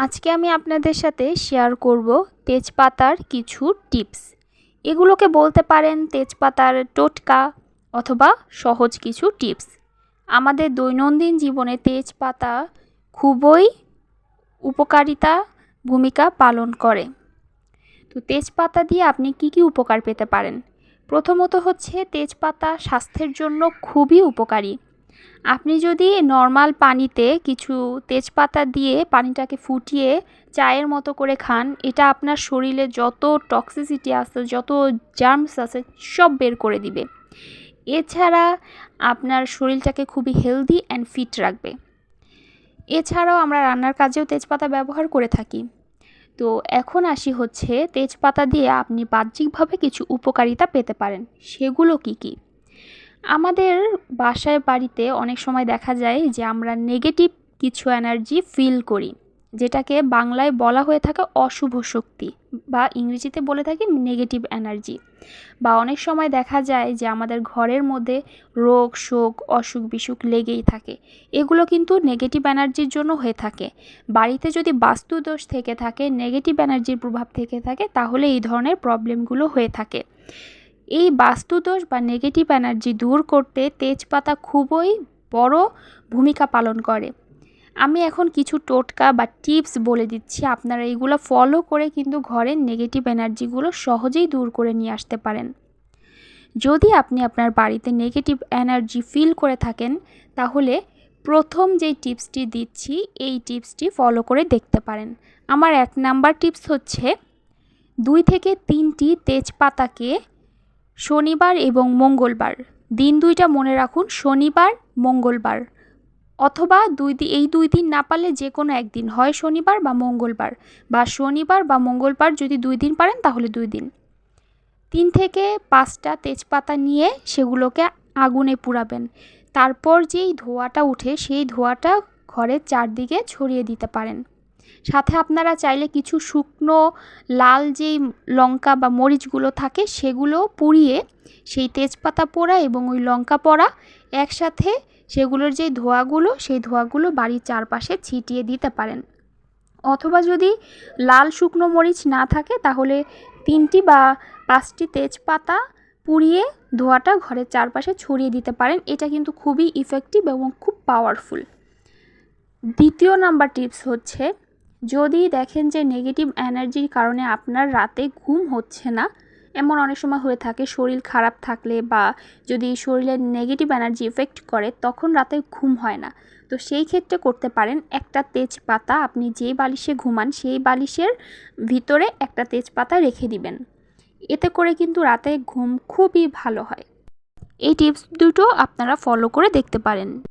আজকে আমি আপনাদের সাথে শেয়ার করব তেজপাতার কিছু টিপস। এগুলোকে বলতে পারেন তেজপাতার টোটকা অথবা সহজ কিছু টিপস। আমাদের দৈনন্দিন জীবনে তেজপাতা খুবই উপকারিতা ভূমিকা পালন করে। তো তেজপাতা দিয়ে আপনি কি উপকার পেতে পারেন? প্রথমত হচ্ছে তেজপাতা স্বাস্থ্যের জন্য খুবই উপকারী। আপনি যদি নর্মাল পানিতে কিছু তেজপাতা দিয়ে পানিটাকে ফুটিয়ে চায়ের মতো করে খান, এটা আপনার শরীরে যত টক্সিসিটি আছে, যত জার্মস আছে সব বের করে দিবে। এছাড়া আপনার শরীরটাকে খুবই হেলদি অ্যান্ড ফিট রাখবে। এছাড়াও আমরা রান্নার কাজেও তেজপাতা ব্যবহার করে থাকি। তো এখন আসি হচ্ছে তেজপাতা দিয়ে আপনি বাহ্যিকভাবে কিছু উপকারিতা পেতে পারেন। সেগুলো কি? আমাদের বাসায় বাড়িতে অনেক সময় দেখা যায় যে আমরা নেগেটিভ কিছু এনার্জি ফিল করি, যেটাকে বাংলায় বলা হয়ে থাকে অশুভ শক্তি বা ইংরেজিতে বলে থাকি নেগেটিভ এনার্জি। বা অনেক সময় দেখা যায় যে আমাদের ঘরের মধ্যে রোগ শোক অসুখ বিসুখ লেগেই থাকে। এগুলো কিন্তু নেগেটিভ এনার্জির জন্য হয়ে থাকে। বাড়িতে যদি বাস্তুদোষ থেকে থাকে, নেগেটিভ এনার্জির প্রভাব থেকে থাকে, তাহলে এই ধরনের প্রবলেমগুলো হয়ে থাকে। এই বাস্তুদোষ বা নেগেটিভ এনার্জি দূর করতে তেজপাতা খুবই বড় ভূমিকা পালন করে। আমি এখন কিছু টোটকা বা টিপস বলে দিচ্ছি, আপনারা এইগুলো ফলো করে কিন্তু ঘরের নেগেটিভ এনার্জিগুলো সহজেই দূর করে নিয়ে আসতে পারেন। যদি আপনি আপনার বাড়িতে নেগেটিভ এনার্জি ফিল করে থাকেন, তাহলে প্রথম যেই টিপসটি দিচ্ছি এই টিপসটি ফলো করে দেখতে পারেন। আমার 1 নাম্বার টিপস হচ্ছে 2 থেকে 3টি তেজপাতাকে শনিবার এবং মঙ্গলবার, দিন 2টা মনে রাখুন, শনিবার মঙ্গলবার, অথবা এই 2 দিন না পারলে যে কোনো একদিন, হয় শনিবার বা মঙ্গলবার, বা শনিবার বা মঙ্গলবার যদি 2 দিন পারেন তাহলে 2 দিন 3 থেকে 5টা তেজপাতা নিয়ে সেগুলোকে আগুনে পুড়াবেন। তারপর যেই ধোঁয়াটা উঠে সেই ধোঁয়াটা ঘরের চারদিকে ছড়িয়ে দিতে পারেন। সাথে আপনারা চাইলে কিছু শুকনো লাল যেই লঙ্কা বা মরিচগুলো থাকে সেগুলো পুড়িয়ে সেই তেজপাতা পোড়া এবং ওই লঙ্কা পোড়া একসাথে সেগুলোর যেই ধোঁয়াগুলো সেই ধোঁয়াগুলো বাড়ির চারপাশে ছিটিয়ে দিতে পারেন। অথবা যদি লাল শুকনো মরিচ না থাকে তাহলে 3টি বা 5টি তেজপাতা পুড়িয়ে ধোঁয়াটা ঘরের চারপাশে ছড়িয়ে দিতে পারেন। এটা কিন্তু খুবই ইফেক্টিভ এবং খুব পাওয়ারফুল। দ্বিতীয় নাম্বার টিপস হচ্ছে, যদি দেখেন যে নেগেটিভ এনার্জির কারণে আপনার রাতে ঘুম হচ্ছে না, এমন অনেক সময় হয়ে থাকে, শরীর খারাপ থাকলে বা যদি শরীরের নেগেটিভ এনার্জি এফেক্ট করে তখন রাতে ঘুম হয় না, তো সেই ক্ষেত্রে করতে পারেন একটা তেজপাতা আপনি যে বালিশে ঘুমান সেই বালিশের ভিতরে একটা তেজপাতা রেখে দিবেন। এতে করে কিন্তু রাতে ঘুম খুবই ভালো হয়। এই টিপস দুটো আপনারা ফলো করে দেখতে পারেন।